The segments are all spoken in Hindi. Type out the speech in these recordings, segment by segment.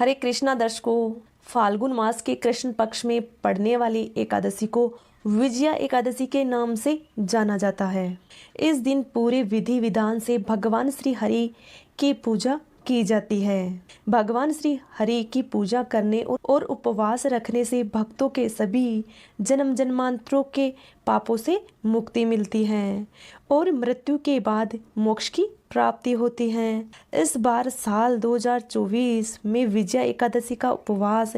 हरे कृष्णा दर्शकों, फाल्गुन मास के कृष्ण पक्ष में पड़ने वाली एकादशी को विजया एकादशी के नाम से जाना जाता है। इस दिन पूरे विधि विधान से भगवान श्री हरि की पूजा की जाती है। भगवान श्री हरि की पूजा करने और उपवास रखने से भक्तों के सभी जन्म जन्मांतरों के पापों से मुक्ति मिलती है और मृत्यु के बाद मोक्ष की प्राप्ति होती है। इस बार साल 2024 में विजया एकादशी का उपवास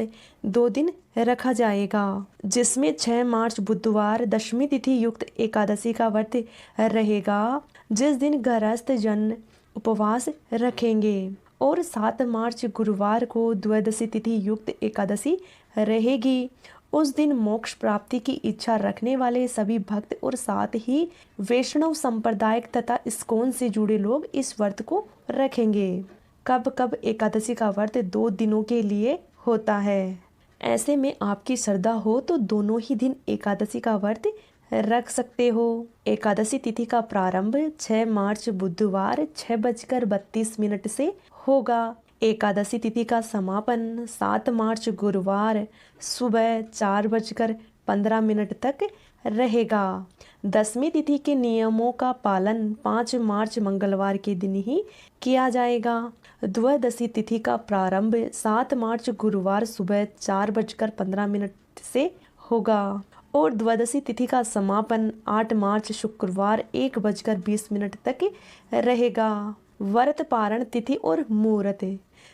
2 दिन रखा जाएगा, जिसमें 6 मार्च बुधवार दशमी तिथि युक्त एकादशी का व्रत रहेगा, जिस दिन गृहस्थ जन उपवास रखेंगे, और 7 मार्च गुरुवार को द्वादशी तिथि युक्त एकादशी रहेगी। उस दिन मोक्ष प्राप्ति की इच्छा रखने वाले सभी भक्त और साथ ही वैष्णव संप्रदायिक तथा इस्कॉन से जुड़े लोग इस व्रत को रखेंगे। कब कब एकादशी का व्रत 2 दिनों के लिए होता है। ऐसे में आपकी श्रद्धा हो तो दोनों ही दिन एकादशी का व्रत रख सकते हो। एकादशी तिथि का प्रारंभ 6 मार्च बुधवार 6:32 से होगा। एकादशी तिथि का समापन 7 मार्च गुरुवार सुबह 4:15 तक रहेगा। दशमी तिथि के नियमों का पालन 5 मार्च मंगलवार के दिन ही किया जाएगा। द्वादशी तिथि का प्रारंभ 7 मार्च गुरुवार सुबह 4:15 से होगा और द्वादशी तिथि का समापन 8 मार्च शुक्रवार 1:20 तक रहेगा। व्रत पारण तिथि और मुहूर्त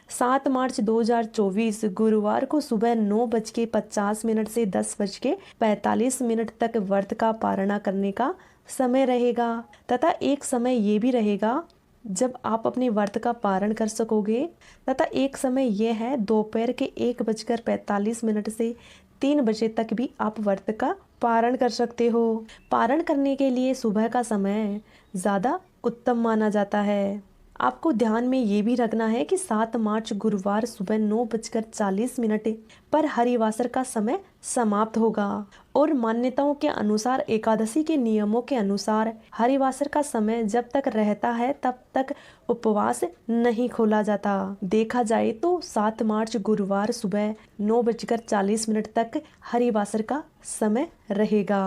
7 मार्च 2024 गुरुवार को सुबह 9:50 से 10:45 तक व्रत का पारणा करने का समय रहेगा तथा एक समय ये भी रहेगा जब आप अपने व्रत का पारण कर सकोगे, तथा एक समय यह है दोपहर के 1:45 से 3 बजे तक भी आप व्रत का पारण कर सकते हो। पारण करने के लिए सुबह का समय ज़्यादा उत्तम माना जाता है। आपको ध्यान में ये भी रखना है कि 7 मार्च गुरुवार सुबह 9:40 पर हरिवासर का समय समाप्त होगा और मान्यताओं के अनुसार एकादशी के नियमों के अनुसार हरिवासर का समय जब तक रहता है तब तक उपवास नहीं खोला जाता। देखा जाए तो 7 मार्च गुरुवार सुबह 9:40 तक हरिवासर का समय रहेगा।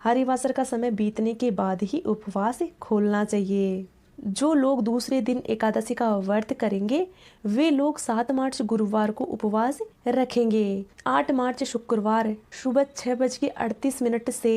हरिवासर का समय बीतने के बाद ही उपवास खोलना चाहिए। जो लोग दूसरे दिन एकादशी का व्रत करेंगे वे लोग 7 मार्च गुरुवार को उपवास रखेंगे। 8 मार्च शुक्रवार सुबह 6:38 से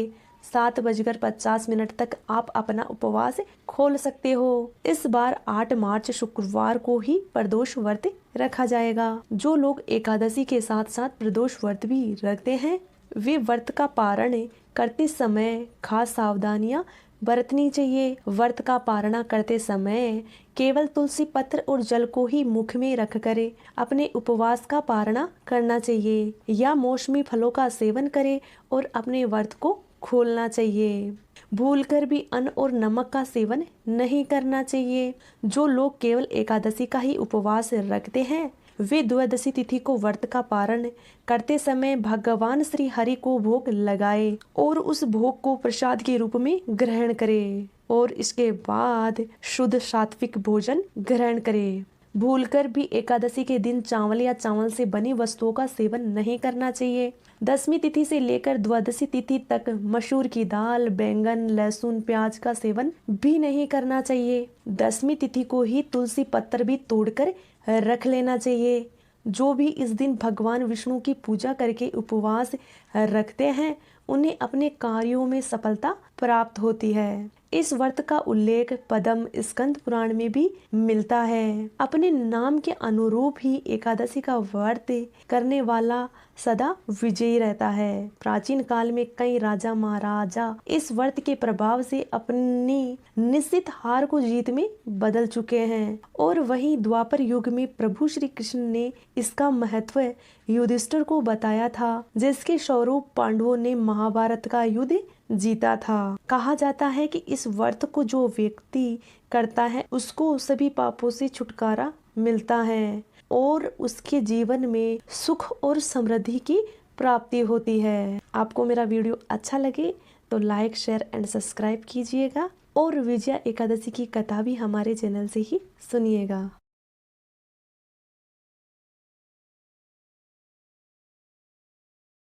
7:50 तक आप अपना उपवास खोल सकते हो। इस बार 8 मार्च शुक्रवार को ही प्रदोष व्रत रखा जाएगा। जो लोग एकादशी के साथ साथ प्रदोष व्रत भी रखते हैं वे व्रत का पारण करते समय खास सावधानियां बरतनी चाहिए। व्रत का पारणा करते समय केवल तुलसी पत्र और जल को ही मुख में रख कर अपने उपवास का पारणा करना चाहिए या मौसमी फलों का सेवन करें और अपने व्रत को खोलना चाहिए। भूलकर भी अन्न और नमक का सेवन नहीं करना चाहिए। जो लोग केवल एकादशी का ही उपवास रखते हैं वे द्वादशी तिथि को व्रत का पारण करते समय भगवान श्री हरि को भोग लगाए और उस भोग को प्रसाद के रूप में ग्रहण करे और इसके बाद शुद्ध सात्विक भोजन ग्रहण करे। भूलकर भी एकादशी के दिन चावल या चावल से बनी वस्तुओं का सेवन नहीं करना चाहिए। दशमी तिथि से लेकर द्वादशी तिथि तक मसूर की दाल, बैंगन, लहसुन, प्याज का सेवन भी नहीं करना चाहिए। दशमी तिथि को ही तुलसी पत्र भी तोड़कर रख लेना चाहिए। जो भी इस दिन भगवान विष्णु की पूजा करके उपवास रखते हैं उन्हें अपने कार्यों में सफलता प्राप्त होती है। इस व्रत का उल्लेख पद्म स्कंद पुराण में भी मिलता है। अपने नाम के अनुरूप ही एकादशी का व्रत करने वाला सदा विजयी रहता है। प्राचीन काल में कई राजा महाराजा इस व्रत के प्रभाव से अपनी निश्चित हार को जीत में बदल चुके हैं और वहीं द्वापर युग में प्रभु श्री कृष्ण ने इसका महत्व युधिष्ठिर को बताया था, जिसके स्वरूप पांडवों ने महाभारत का युद्ध जीता था। कहा जाता है कि इस व्रत को जो व्यक्ति करता है उसको सभी पापों से छुटकारा मिलता है और उसके जीवन में सुख और समृद्धि की प्राप्ति होती है। आपको मेरा वीडियो अच्छा लगे तो लाइक, शेयर एंड सब्सक्राइब कीजिएगा और विजया एकादशी की कथा भी हमारे चैनल से ही सुनिएगा।